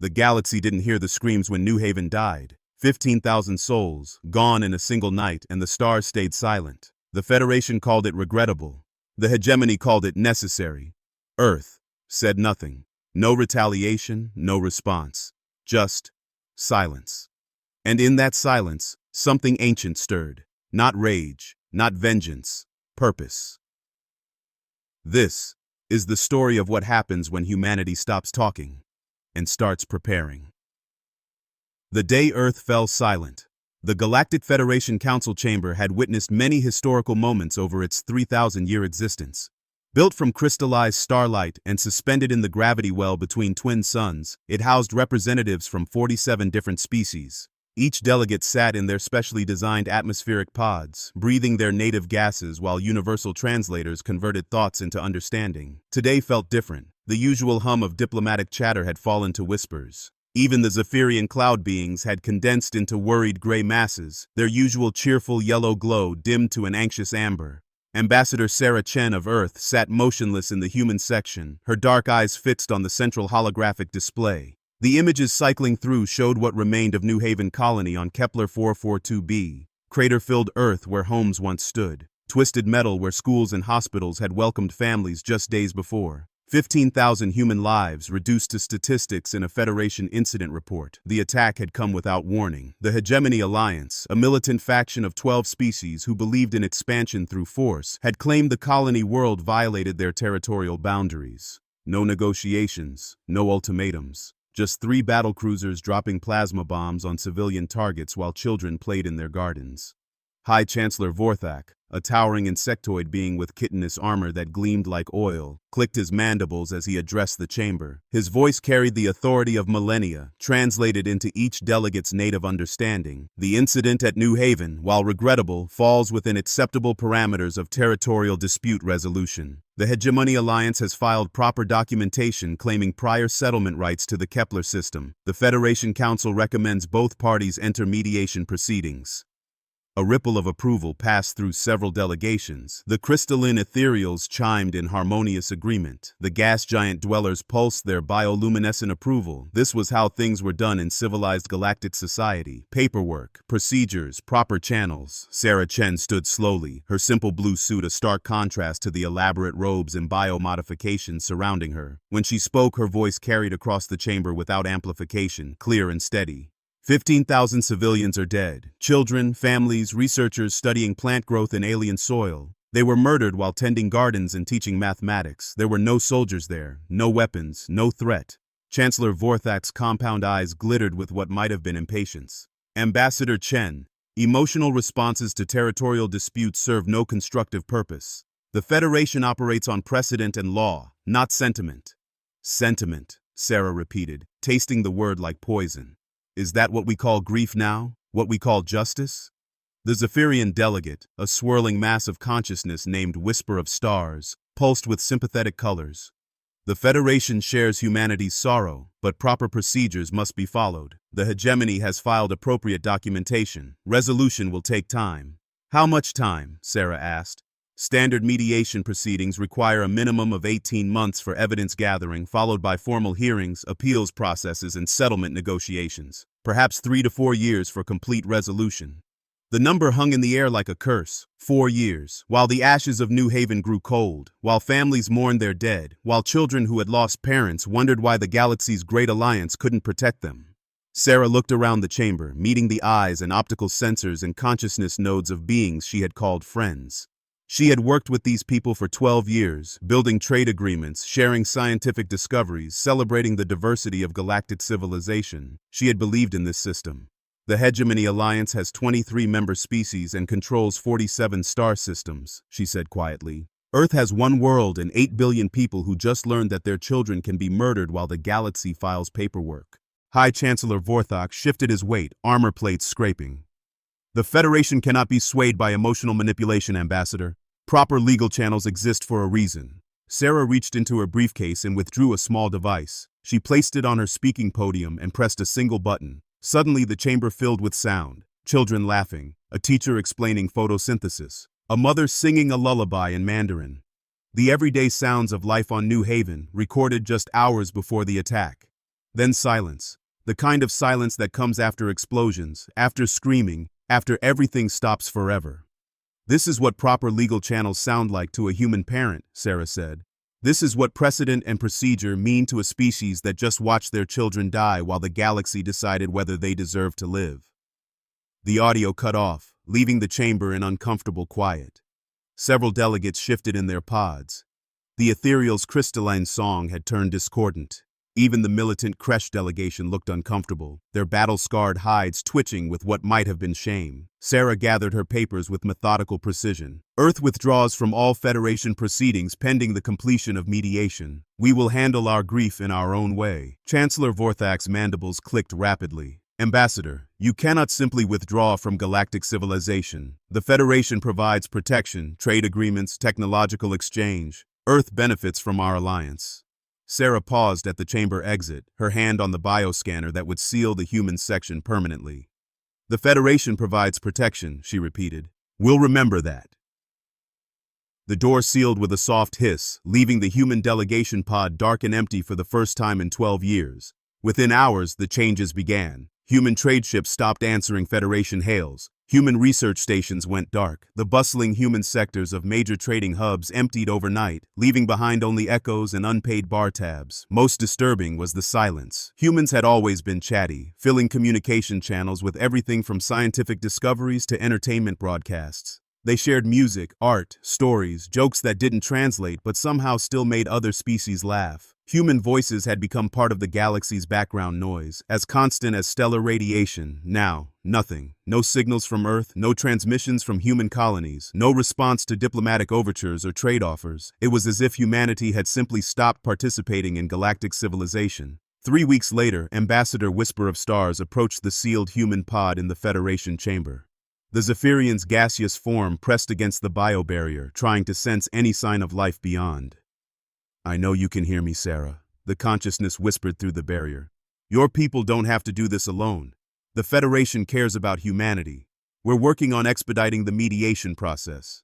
The galaxy didn't hear the screams when New Haven died. 15,000 souls, gone in a single night, and the stars stayed silent. The Federation called it regrettable. The hegemony called it necessary. Earth said nothing. No retaliation, no response. Just silence. And in that silence, something ancient stirred. Not rage, not vengeance, purpose. This is the story of what happens when humanity stops talking and starts preparing. The day Earth fell silent, the Galactic Federation Council chamber had witnessed many historical moments over its 3,000-year existence. Built from crystallized starlight and suspended in the gravity well between twin suns, it housed representatives from 47 different species. Each delegate sat in their specially designed atmospheric pods, breathing their native gases while universal translators converted thoughts into understanding. Today felt different. The usual hum of diplomatic chatter had fallen to whispers. Even the Zephyrian cloud beings had condensed into worried gray masses, their usual cheerful yellow glow dimmed to an anxious amber. Ambassador Sarah Chen of Earth sat motionless in the human section, her dark eyes fixed on the central holographic display. The images cycling through showed what remained of New Haven Colony on Kepler 442b, crater-filled Earth where homes once stood, twisted metal where schools and hospitals had welcomed families just days before. 15,000 human lives reduced to statistics in a Federation incident report. The attack had come without warning. The Hegemony Alliance, a militant faction of 12 species who believed in expansion through force, had claimed the colony world violated their territorial boundaries. No negotiations, no ultimatums. Just 3 battlecruisers dropping plasma bombs on civilian targets while children played in their gardens. High Chancellor Vorthak, a towering insectoid being with chitinous armor that gleamed like oil, clicked his mandibles as he addressed the chamber. His voice carried the authority of millennia, translated into each delegate's native understanding. The incident at New Haven, while regrettable, falls within acceptable parameters of territorial dispute resolution. The Hegemony Alliance has filed proper documentation claiming prior settlement rights to the Kepler system. The Federation Council recommends both parties enter mediation proceedings. A ripple of approval passed through several delegations. The crystalline ethereals chimed in harmonious agreement. The gas giant dwellers pulsed their bioluminescent approval. This was how things were done in civilized galactic society. Paperwork, procedures, proper channels. Sarah Chen stood slowly, her simple blue suit a stark contrast to the elaborate robes and biomodifications surrounding her. When she spoke, her voice carried across the chamber without amplification, clear and steady. 15,000 civilians are dead. Children, families, researchers studying plant growth in alien soil. They were murdered while tending gardens and teaching mathematics. There were no soldiers there, no weapons, no threat. Chancellor Vorthak's compound eyes glittered with what might have been impatience. Ambassador Chen, emotional responses to territorial disputes serve no constructive purpose. The Federation operates on precedent and law, not sentiment. Sentiment, Sarah repeated, tasting the word like poison. Is that what we call grief now? What we call justice? The Zephyrian delegate, a swirling mass of consciousness named Whisper of Stars, pulsed with sympathetic colors. The Federation shares humanity's sorrow, but proper procedures must be followed. The hegemony has filed appropriate documentation. Resolution will take time. How much time? Sarah asked. Standard mediation proceedings require a minimum of 18 months for evidence gathering, followed by formal hearings, appeals processes, and settlement negotiations. Perhaps 3 to 4 years for complete resolution. The number hung in the air like a curse. 4 years. While the ashes of New Haven grew cold, while families mourned their dead, while children who had lost parents wondered why the galaxy's great alliance couldn't protect them. Sarah looked around the chamber, meeting the eyes and optical sensors and consciousness nodes of beings she had called friends. She had worked with these people for 12 years, building trade agreements, sharing scientific discoveries, celebrating the diversity of galactic civilization. She had believed in this system. The Hegemony Alliance has 23 member species and controls 47 star systems, she said quietly. Earth has one world and 8 billion people who just learned that their children can be murdered while the galaxy files paperwork. High Chancellor Vorthak shifted his weight, armor plates scraping. The Federation cannot be swayed by emotional manipulation, Ambassador. Proper legal channels exist for a reason. Sarah reached into her briefcase and withdrew a small device. She placed it on her speaking podium and pressed a single button. Suddenly the chamber filled with sound. Children laughing, a teacher explaining photosynthesis, a mother singing a lullaby in Mandarin. The everyday sounds of life on New Haven, recorded just hours before the attack. Then silence. The kind of silence that comes after explosions, after screaming, after everything stops forever. This is what proper legal channels sound like to a human parent, Sarah said. This is what precedent and procedure mean to a species that just watched their children die while the galaxy decided whether they deserve to live. The audio cut off, leaving the chamber in uncomfortable quiet. Several delegates shifted in their pods. The ethereal's crystalline song had turned discordant. Even the militant Kresh delegation looked uncomfortable, their battle-scarred hides twitching with what might have been shame. Sarah gathered her papers with methodical precision. Earth withdraws from all Federation proceedings pending the completion of mediation. We will handle our grief in our own way. Chancellor Vorthak's mandibles clicked rapidly. Ambassador, you cannot simply withdraw from galactic civilization. The Federation provides protection, trade agreements, technological exchange. Earth benefits from our alliance. Sarah paused at the chamber exit, her hand on the bioscanner that would seal the human section permanently. The Federation provides protection, she repeated. We'll remember that. The door sealed with a soft hiss, leaving the human delegation pod dark and empty for the first time in 12 years. Within hours, the changes began. Human trade ships stopped answering Federation hails. Human research stations went dark. The bustling human sectors of major trading hubs emptied overnight, leaving behind only echoes and unpaid bar tabs. Most disturbing was the silence. Humans had always been chatty, filling communication channels with everything from scientific discoveries to entertainment broadcasts. They shared music, art, stories, jokes that didn't translate but somehow still made other species laugh. Human voices had become part of the galaxy's background noise, as constant as stellar radiation. Now, nothing. No signals from Earth, no transmissions from human colonies, no response to diplomatic overtures or trade offers. It was as if humanity had simply stopped participating in galactic civilization. 3 weeks later, Ambassador Whisper of Stars approached the sealed human pod in the Federation chamber. The Zephyrian's gaseous form pressed against the biobarrier, trying to sense any sign of life beyond. I know you can hear me, Sarah, the consciousness whispered through the barrier. Your people don't have to do this alone. The Federation cares about humanity. We're working on expediting the mediation process.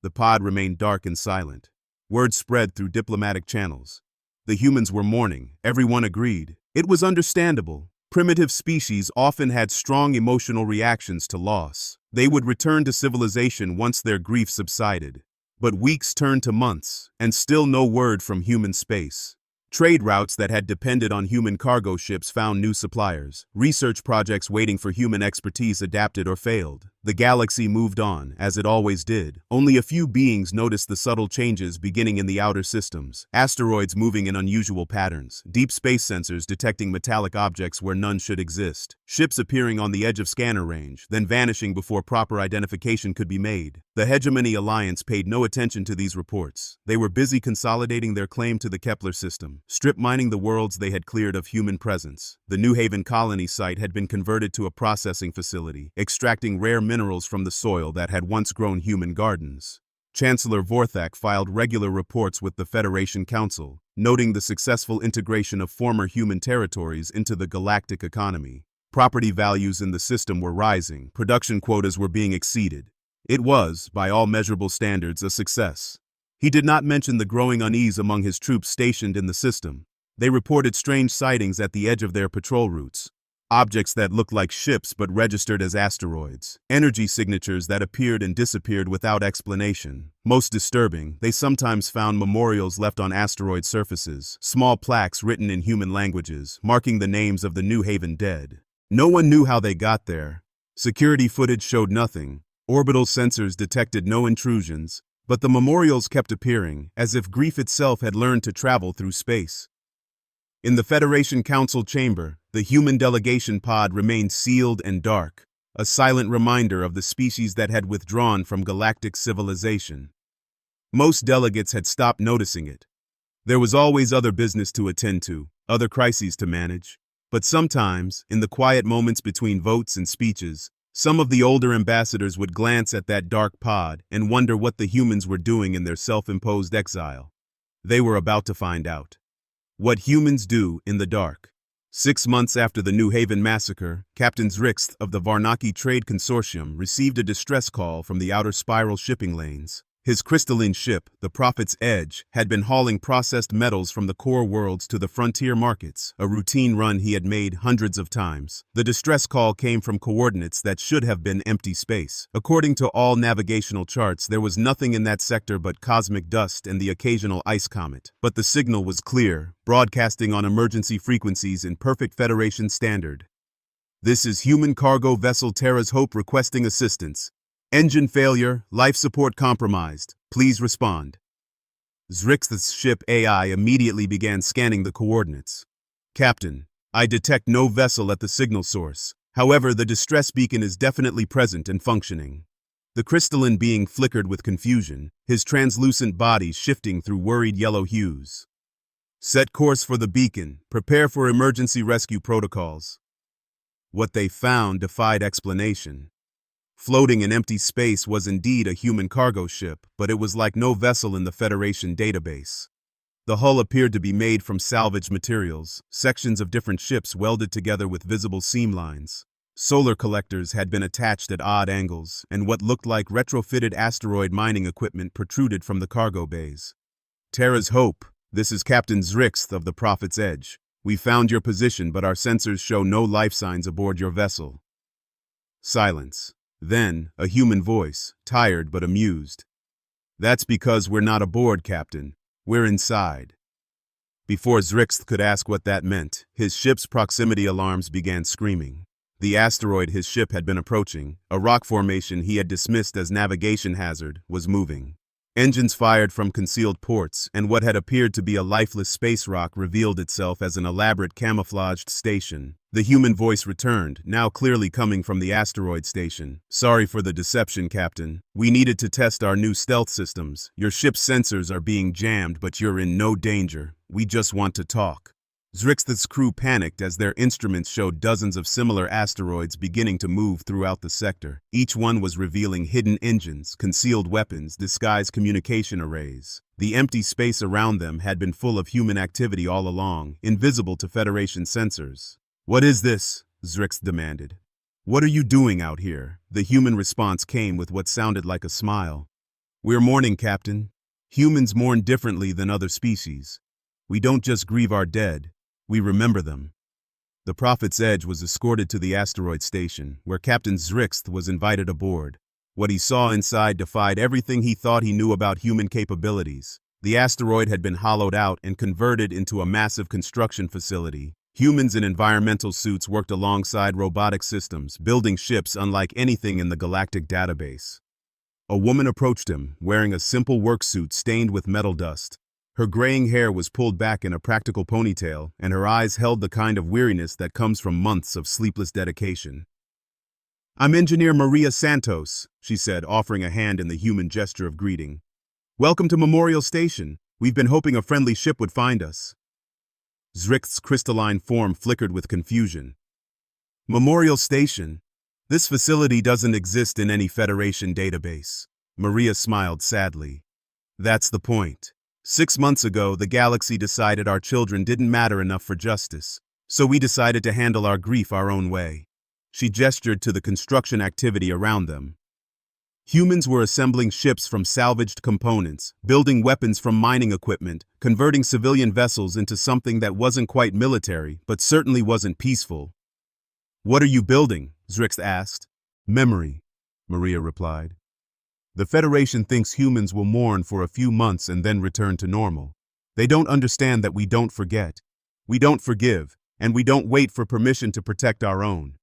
The pod remained dark and silent. Word spread through diplomatic channels. The humans were mourning. Everyone agreed. It was understandable. Primitive species often had strong emotional reactions to loss. They would return to civilization once their grief subsided. But weeks turned to months, and still no word from human space. Trade routes that had depended on human cargo ships found new suppliers. Research projects waiting for human expertise adapted or failed. The galaxy moved on, as it always did. Only a few beings noticed the subtle changes beginning in the outer systems. Asteroids moving in unusual patterns. Deep space sensors detecting metallic objects where none should exist. Ships appearing on the edge of scanner range, then vanishing before proper identification could be made. The Hegemony Alliance paid no attention to these reports. They were busy consolidating their claim to the Kepler system, strip mining the worlds they had cleared of human presence. The New Haven colony site had been converted to a processing facility, extracting rare minerals from the soil that had once grown human gardens. Chancellor Vorthak filed regular reports with the Federation Council, noting the successful integration of former human territories into the galactic economy. Property values in the system were rising, production quotas were being exceeded. It was, by all measurable standards, a success. He did not mention the growing unease among his troops stationed in the system. They reported strange sightings at the edge of their patrol routes. Objects that looked like ships but registered as asteroids. Energy signatures that appeared and disappeared without explanation. Most disturbing, they sometimes found memorials left on asteroid surfaces, small plaques written in human languages, marking the names of the New Haven dead. No one knew how they got there. Security footage showed nothing. Orbital sensors detected no intrusions, but the memorials kept appearing, as if grief itself had learned to travel through space. In the Federation Council chamber, the human delegation pod remained sealed and dark, a silent reminder of the species that had withdrawn from galactic civilization. Most delegates had stopped noticing it. There was always other business to attend to, other crises to manage. But sometimes, in the quiet moments between votes and speeches, some of the older ambassadors would glance at that dark pod and wonder what the humans were doing in their self-imposed exile. They were about to find out. What humans do in the dark. 6 months after the New Haven massacre, Captain Zrixth of the Varnaki Trade Consortium received a distress call from the outer spiral shipping lanes. His crystalline ship, the Prophet's Edge, had been hauling processed metals from the core worlds to the frontier markets, a routine run he had made hundreds of times. The distress call came from coordinates that should have been empty space. According to all navigational charts, there was nothing in that sector but cosmic dust and the occasional ice comet. But the signal was clear, broadcasting on emergency frequencies in perfect Federation standard. "This is human cargo vessel Terra's Hope requesting assistance. Engine failure, life support compromised. Please respond." Zrix's ship AI immediately began scanning the coordinates. "Captain, I detect no vessel at the signal source. However, the distress beacon is definitely present and functioning." The crystalline being flickered with confusion, his translucent body shifting through worried yellow hues. "Set course for the beacon. Prepare for emergency rescue protocols." What they found defied explanation. Floating in empty space was indeed a human cargo ship, but it was like no vessel in the Federation database. The hull appeared to be made from salvaged materials, sections of different ships welded together with visible seam lines. Solar collectors had been attached at odd angles, and what looked like retrofitted asteroid mining equipment protruded from the cargo bays. "Terra's Hope, this is Captain Zrix of the Prophet's Edge. We found your position, but our sensors show no life signs aboard your vessel." Silence. Then, a human voice, tired but amused. "That's because we're not aboard, Captain. We're inside." Before Zrix could ask what that meant, his ship's proximity alarms began screaming. The asteroid his ship had been approaching, a rock formation he had dismissed as navigation hazard, was moving. Engines fired from concealed ports, and what had appeared to be a lifeless space rock revealed itself as an elaborate camouflaged station. The human voice returned, now clearly coming from the asteroid station. "Sorry for the deception, Captain. We needed to test our new stealth systems. Your ship's sensors are being jammed, but you're in no danger. We just want to talk." Zrix's crew panicked as their instruments showed dozens of similar asteroids beginning to move throughout the sector. Each one was revealing hidden engines, concealed weapons, disguised communication arrays. The empty space around them had been full of human activity all along, invisible to Federation sensors. "What is this?" Zrix demanded. "What are you doing out here?" The human response came with what sounded like a smile. "We're mourning, Captain. Humans mourn differently than other species. We don't just grieve our dead. We remember them." The Prophet's Edge was escorted to the asteroid station, where Captain Zrix was invited aboard. What he saw inside defied everything he thought he knew about human capabilities. The asteroid had been hollowed out and converted into a massive construction facility. Humans in environmental suits worked alongside robotic systems, building ships unlike anything in the galactic database. A woman approached him, wearing a simple work suit stained with metal dust. Her graying hair was pulled back in a practical ponytail, and her eyes held the kind of weariness that comes from months of sleepless dedication. "I'm Engineer Maria Santos," she said, offering a hand in the human gesture of greeting. "Welcome to Memorial Station. We've been hoping a friendly ship would find us." Zrix's crystalline form flickered with confusion. "Memorial Station? This facility doesn't exist in any Federation database." Maria smiled sadly. "That's the point. 6 months ago, the galaxy decided our children didn't matter enough for justice, so we decided to handle our grief our own way." She gestured to the construction activity around them. Humans were assembling ships from salvaged components, building weapons from mining equipment, converting civilian vessels into something that wasn't quite military, but certainly wasn't peaceful. "What are you building?" Zrix asked. "Memory," Maria replied. "The Federation thinks humans will mourn for a few months and then return to normal. They don't understand that we don't forget, we don't forgive, and we don't wait for permission to protect our own."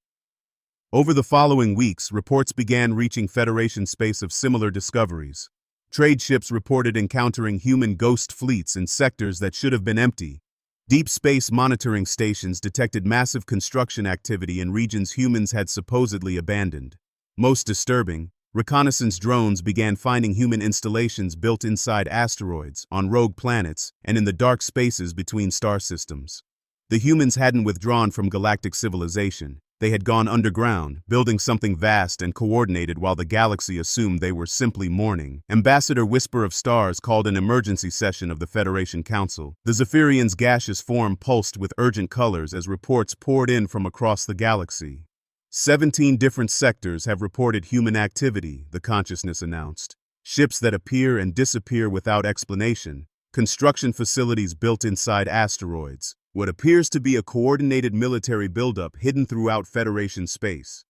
Over the following weeks, reports began reaching Federation space of similar discoveries. Trade ships reported encountering human ghost fleets in sectors that should have been empty. Deep space monitoring stations detected massive construction activity in regions humans had supposedly abandoned. Most disturbing, reconnaissance drones began finding human installations built inside asteroids, on rogue planets, and in the dark spaces between star systems. The humans hadn't withdrawn from galactic civilization. They had gone underground, building something vast and coordinated while the galaxy assumed they were simply mourning. Ambassador Whisper of Stars called an emergency session of the Federation Council. The Zephyrian's gaseous form pulsed with urgent colors as reports poured in from across the galaxy. 17 different sectors have reported human activity, the consciousness announced. ships that appear and disappear without explanation, construction facilities built inside asteroids, what appears to be a coordinated military buildup hidden throughout Federation space.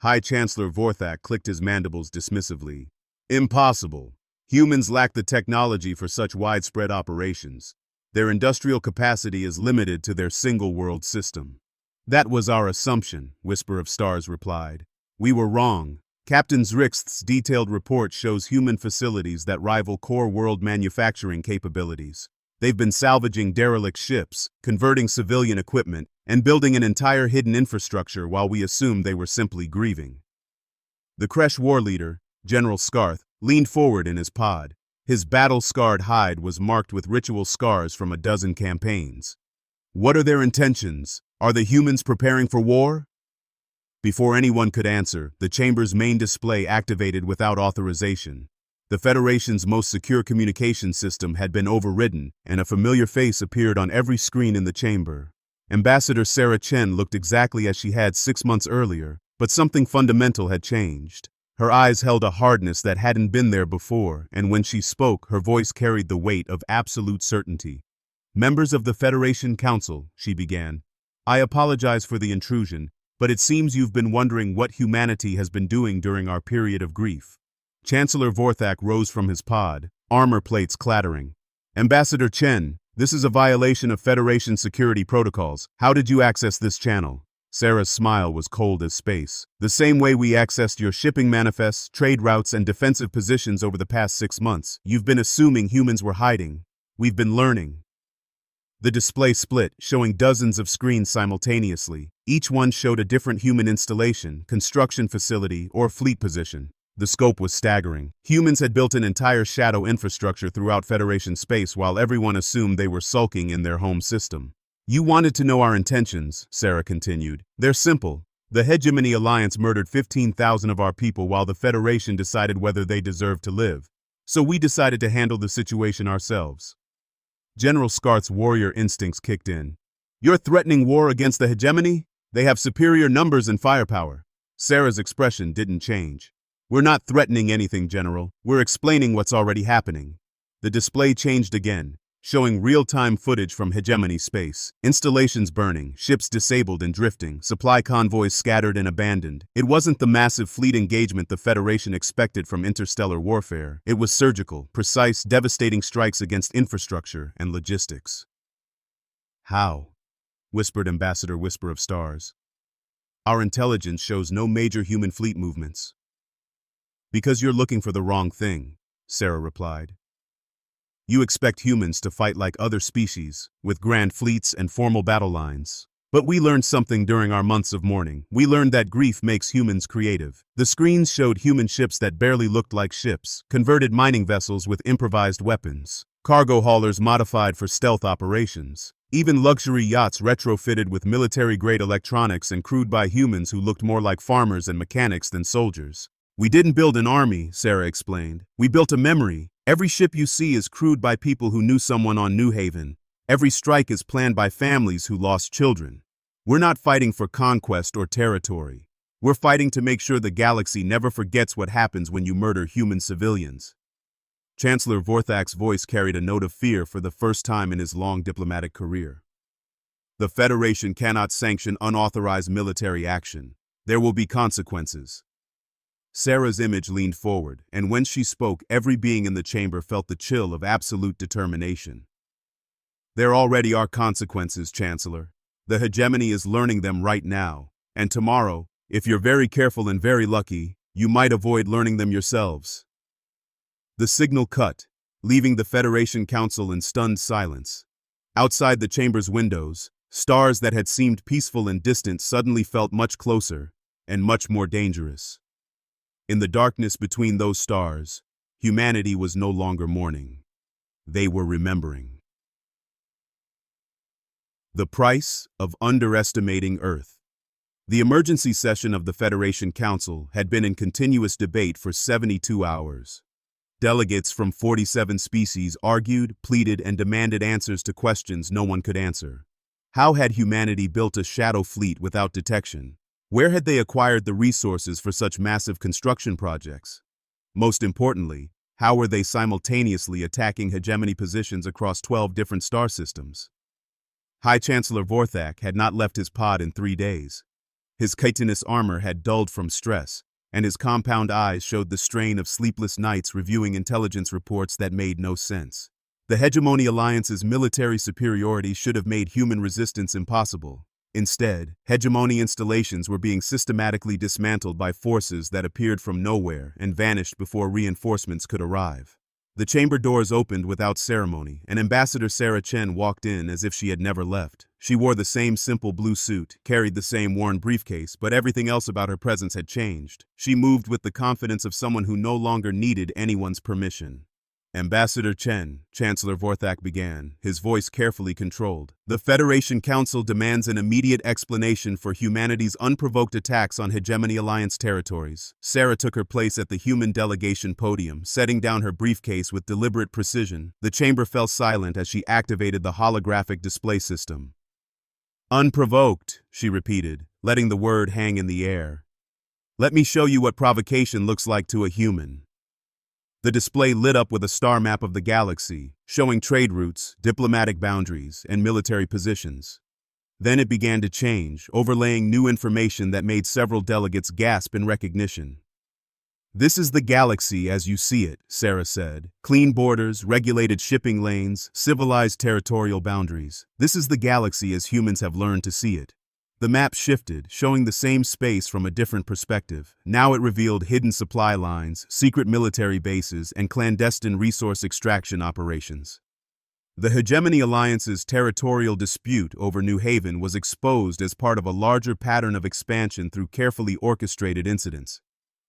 High Chancellor Vorthak clicked his mandibles dismissively. Impossible. Humans lack the technology for such widespread operations. Their industrial capacity is limited to their single-world system. That was our assumption, Whisper of Stars replied. We were wrong. Captain Zrixth's detailed report shows human facilities that rival core world manufacturing capabilities. They've been salvaging derelict ships, converting civilian equipment, and building an entire hidden infrastructure while we assumed they were simply grieving. The Kresh war leader, General Scarth, leaned forward in his pod. His battle-scarred hide was marked with ritual scars from a dozen campaigns. What are their intentions? Are the humans preparing for war? Before anyone could answer, the chamber's main display activated without authorization. The Federation's most secure communication system had been overridden, and a familiar face appeared on every screen in the chamber. Ambassador Sarah Chen looked exactly as she had 6 months earlier, but something fundamental had changed. Her eyes held a hardness that hadn't been there before, and when she spoke, her voice carried the weight of absolute certainty. Members of the Federation Council, she began. I apologize for the intrusion, but it seems you've been wondering what humanity has been doing during our period of grief. Chancellor Vorthak rose from his pod, armor plates clattering. Ambassador Chen, this is a violation of Federation security protocols. How did you access this channel? Sarah's smile was cold as space. The same way we accessed your shipping manifests, trade routes, and defensive positions over the past 6 months. You've been assuming humans were hiding. We've been learning. The display split, showing dozens of screens simultaneously. Each one showed a different human installation, construction facility, or fleet position. The scope was staggering. Humans had built an entire shadow infrastructure throughout Federation space while everyone assumed they were sulking in their home system. You wanted to know our intentions, Sarah continued. They're simple. The Hegemony Alliance murdered 15,000 of our people while the Federation decided whether they deserved to live. So we decided to handle the situation ourselves. General Scarth's warrior instincts kicked in. You're threatening war against the Hegemony? They have superior numbers and firepower. Sarah's expression didn't change. We're not threatening anything, General. We're explaining what's already happening. The display changed again, showing real-time footage from Hegemony space. Installations burning, ships disabled and drifting, supply convoys scattered and abandoned. It wasn't the massive fleet engagement the Federation expected from interstellar warfare. It was surgical, precise, devastating strikes against infrastructure and logistics. How? Whispered Ambassador Whisper of Stars. Our intelligence shows no major human fleet movements. Because you're looking for the wrong thing, Sarah replied. You expect humans to fight like other species, with grand fleets and formal battle lines. But we learned something during our months of mourning. We learned that grief makes humans creative. The screens showed human ships that barely looked like ships, converted mining vessels with improvised weapons, cargo haulers modified for stealth operations, even luxury yachts retrofitted with military-grade electronics and crewed by humans who looked more like farmers and mechanics than soldiers. We didn't build an army, Sarah explained. We built a memory. Every ship you see is crewed by people who knew someone on New Haven. Every strike is planned by families who lost children. We're not fighting for conquest or territory. We're fighting to make sure the galaxy never forgets what happens when you murder human civilians. Chancellor Vorthak's voice carried a note of fear for the first time in his long diplomatic career. The Federation cannot sanction unauthorized military action. There will be consequences. Sarah's image leaned forward, and when she spoke, every being in the chamber felt the chill of absolute determination. There already are consequences, Chancellor. The Hegemony is learning them right now, and tomorrow, if you're very careful and very lucky, you might avoid learning them yourselves. The signal cut, leaving the Federation Council in stunned silence. Outside the chamber's windows, stars that had seemed peaceful and distant suddenly felt much closer and much more dangerous. In the darkness between those stars, humanity was no longer mourning. They were remembering. The price of underestimating Earth. The emergency session of the Federation Council had been in continuous debate for 72 hours. Delegates from 47 species argued, pleaded, and demanded answers to questions no one could answer. How had humanity built a shadow fleet without detection? Where had they acquired the resources for such massive construction projects? Most importantly, How were they simultaneously attacking hegemony positions across 12 different star systems? High Chancellor Vorthak had not left his pod in 3 days. His chitinous armor had dulled from stress, and his compound eyes showed the strain of sleepless nights reviewing intelligence reports that made no sense. The Hegemony Alliance's military superiority should have made human resistance impossible. Instead, hegemony installations were being systematically dismantled by forces that appeared from nowhere and vanished before reinforcements could arrive. The chamber doors opened without ceremony, and Ambassador Sarah Chen walked in as if she had never left. She wore the same simple blue suit, carried the same worn briefcase, but everything else about her presence had changed. She moved with the confidence of someone who no longer needed anyone's permission. Ambassador Chen, Chancellor Vorthak began, his voice carefully controlled. The Federation Council demands an immediate explanation for humanity's unprovoked attacks on Hegemony Alliance territories. Sarah took her place at the human delegation podium, setting down her briefcase with deliberate precision. The chamber fell silent as she activated the holographic display system. Unprovoked, she repeated, letting the word hang in the air. Let me show you what provocation looks like to a human. The display lit up with a star map of the galaxy, showing trade routes, diplomatic boundaries, and military positions. Then it began to change, overlaying new information that made several delegates gasp in recognition. This is the galaxy as you see it, Sarah said. Clean borders, regulated shipping lanes, civilized territorial boundaries. This is the galaxy as humans have learned to see it. The map shifted, showing the same space from a different perspective. Now it revealed hidden supply lines, secret military bases, and clandestine resource extraction operations. The Hegemony Alliance's territorial dispute over New Haven was exposed as part of a larger pattern of expansion through carefully orchestrated incidents.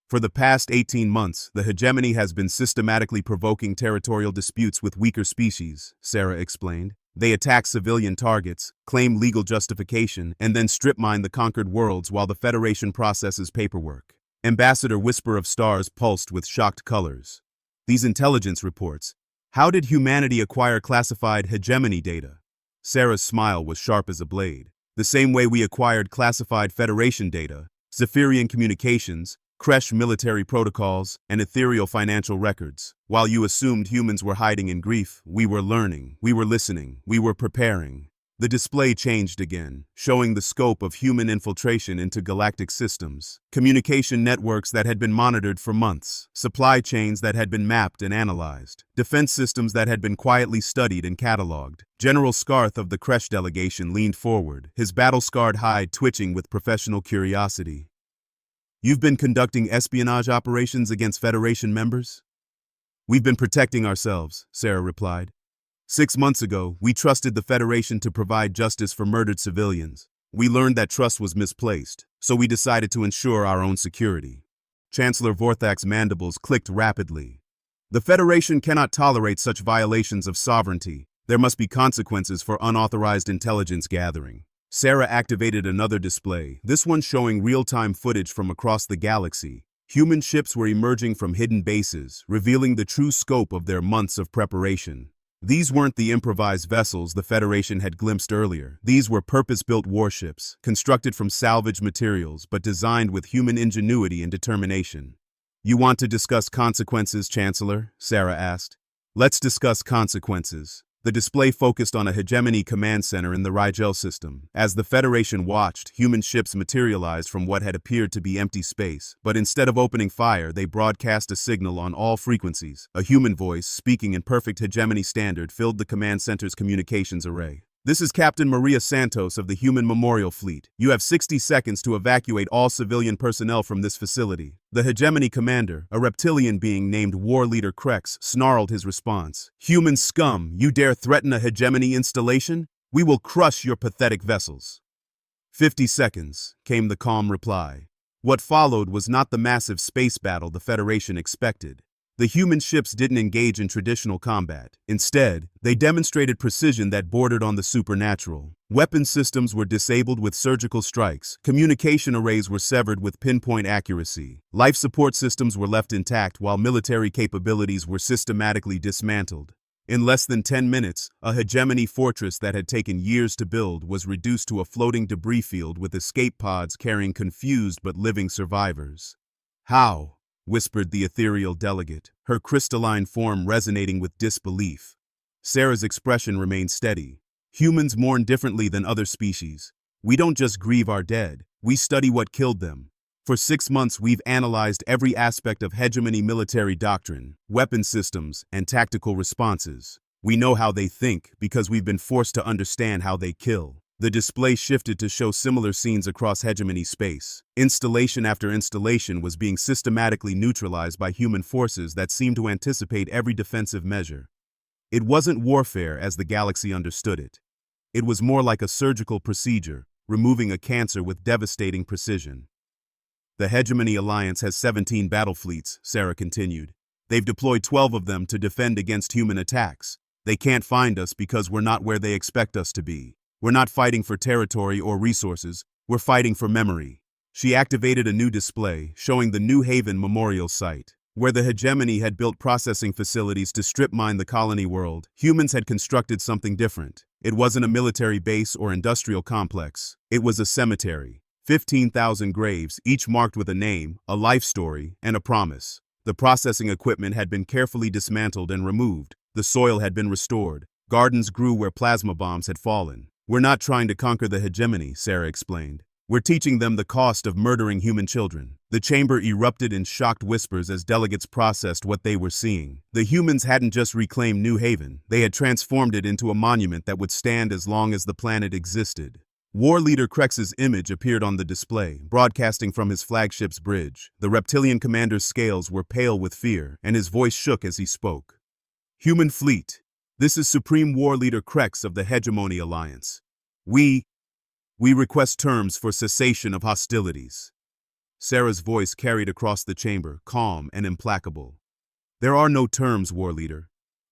For the past 18 months, the hegemony has been systematically provoking territorial disputes with weaker species, Sarah explained. They attack civilian targets, claim legal justification, and then strip-mine the conquered worlds while the Federation processes paperwork. Ambassador Whisper of Stars pulsed with shocked colors. These intelligence reports. How did humanity acquire classified hegemony data? Sarah's smile was sharp as a blade. The same way we acquired classified Federation data, Zephyrian communications, Kresh military protocols, and ethereal financial records. While you assumed humans were hiding in grief, we were learning, we were listening, we were preparing. The display changed again, showing the scope of human infiltration into galactic systems, communication networks that had been monitored for months, supply chains that had been mapped and analyzed, defense systems that had been quietly studied and cataloged. General Scarth of the Kresh delegation leaned forward, his battle-scarred hide twitching with professional curiosity. You've been conducting espionage operations against Federation members? We've been protecting ourselves, Sarah replied. 6 months ago, we trusted the Federation to provide justice for murdered civilians. We learned that trust was misplaced, so we decided to ensure our own security. Chancellor Vorthak's mandibles clicked rapidly. The Federation cannot tolerate such violations of sovereignty. There must be consequences for unauthorized intelligence gathering. Sarah activated another display, this one showing real-time footage from across the galaxy. Human ships were emerging from hidden bases, revealing the true scope of their months of preparation. These weren't the improvised vessels the Federation had glimpsed earlier. These were purpose-built warships, constructed from salvaged materials but designed with human ingenuity and determination. You want to discuss consequences, Chancellor? Sarah asked. Let's discuss consequences. The display focused on a hegemony command center in the Rigel system. As the Federation watched, human ships materialized from what had appeared to be empty space. But instead of opening fire, they broadcast a signal on all frequencies. A human voice, speaking in perfect hegemony standard, filled the command center's communications array. This is Captain Maria Santos of the Human Memorial Fleet. You have 60 seconds to evacuate all civilian personnel from this facility. The hegemony commander, a reptilian being named War Leader Krex, snarled his response. Human scum, you dare threaten a hegemony installation? We will crush your pathetic vessels. 50 seconds, came the calm reply. What followed was not the massive space battle the Federation expected. The human ships didn't engage in traditional combat. Instead, they demonstrated precision that bordered on the supernatural. Weapon systems were disabled with surgical strikes. Communication arrays were severed with pinpoint accuracy. Life support systems were left intact while military capabilities were systematically dismantled. In less than 10 minutes, a hegemony fortress that had taken years to build was reduced to a floating debris field with escape pods carrying confused but living survivors. How? whispered the ethereal delegate, her crystalline form resonating with disbelief. Sarah's expression remained steady. Humans mourn differently than other species. We don't just grieve our dead, we study what killed them. For 6 months we've analyzed every aspect of hegemony military doctrine, weapon systems, and tactical responses. We know how they think because we've been forced to understand how they kill. The display shifted to show similar scenes across hegemony space. Installation after installation was being systematically neutralized by human forces that seemed to anticipate every defensive measure. It wasn't warfare as the galaxy understood it. It was more like a surgical procedure, removing a cancer with devastating precision. The Hegemony Alliance has 17 battle fleets, Sarah continued. They've deployed 12 of them to defend against human attacks. They can't find us because we're not where they expect us to be. We're not fighting for territory or resources, we're fighting for memory. She activated a new display, showing the New Haven Memorial Site. Where the Hegemony had built processing facilities to strip mine the colony world, humans had constructed something different. It wasn't a military base or industrial complex. It was a cemetery. 15,000 graves, each marked with a name, a life story, and a promise. The processing equipment had been carefully dismantled and removed. The soil had been restored. Gardens grew where plasma bombs had fallen. We're not trying to conquer the hegemony, Sarah explained. We're teaching them the cost of murdering human children. The chamber erupted in shocked whispers as delegates processed what they were seeing. The humans hadn't just reclaimed New Haven, they had transformed it into a monument that would stand as long as the planet existed. War Leader Krex's image appeared on the display, broadcasting from his flagship's bridge. The reptilian commander's scales were pale with fear, and his voice shook as he spoke. Human fleet, this is Supreme War Leader Krex of the Hegemony Alliance. We request terms for cessation of hostilities. Sarah's voice carried across the chamber, calm and implacable. There are no terms, War Leader.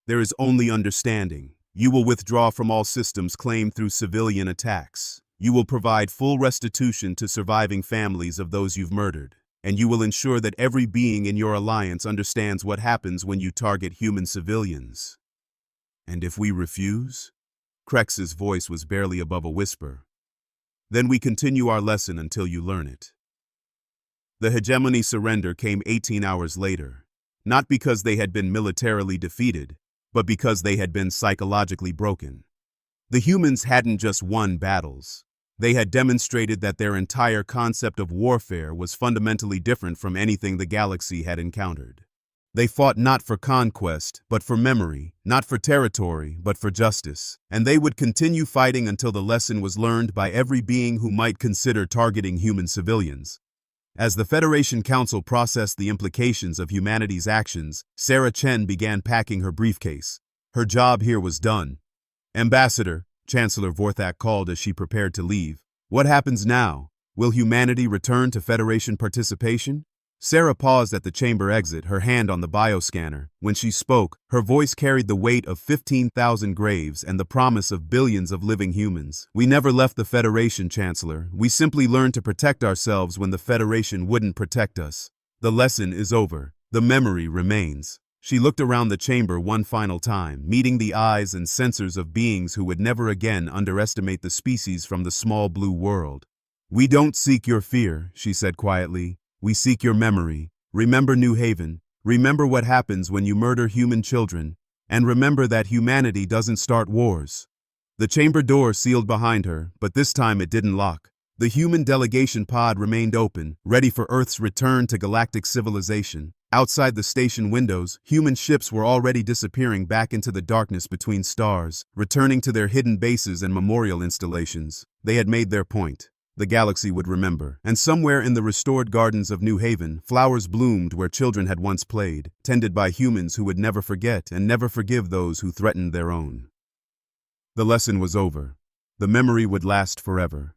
There is only understanding. You will withdraw from all systems claimed through civilian attacks. You will provide full restitution to surviving families of those you've murdered. And you will ensure that every being in your alliance understands what happens when you target human civilians. And if we refuse? Krex's voice was barely above a whisper. Then we continue our lesson until you learn it. The hegemony surrender came 18 hours later, not because they had been militarily defeated, but because they had been psychologically broken. The humans hadn't just won battles. They had demonstrated that their entire concept of warfare was fundamentally different from anything the galaxy had encountered. They fought not for conquest, but for memory, not for territory, but for justice. And they would continue fighting until the lesson was learned by every being who might consider targeting human civilians. As the Federation Council processed the implications of humanity's actions, Sarah Chen began packing her briefcase. Her job here was done. Ambassador, Chancellor Vorthak called as she prepared to leave. What happens now? Will humanity return to Federation participation? Sarah paused at the chamber exit, her hand on the bioscanner. When she spoke, her voice carried the weight of 15,000 graves and the promise of billions of living humans. We never left the Federation, Chancellor. We simply learned to protect ourselves when the Federation wouldn't protect us. The lesson is over. The memory remains. She looked around the chamber one final time, meeting the eyes and sensors of beings who would never again underestimate the species from the small blue world. We don't seek your fear, she said quietly. We seek your memory. Remember New Haven. Remember what happens when you murder human children. And remember that humanity doesn't start wars. The chamber door sealed behind her, but this time it didn't lock. The human delegation pod remained open, ready for Earth's return to galactic civilization. Outside the station windows, human ships were already disappearing back into the darkness between stars, returning to their hidden bases and memorial installations. They had made their point. The galaxy would remember. And somewhere in the restored gardens of New Haven, flowers bloomed where children had once played, tended by humans who would never forget and never forgive those who threatened their own. The lesson was over. The memory would last forever.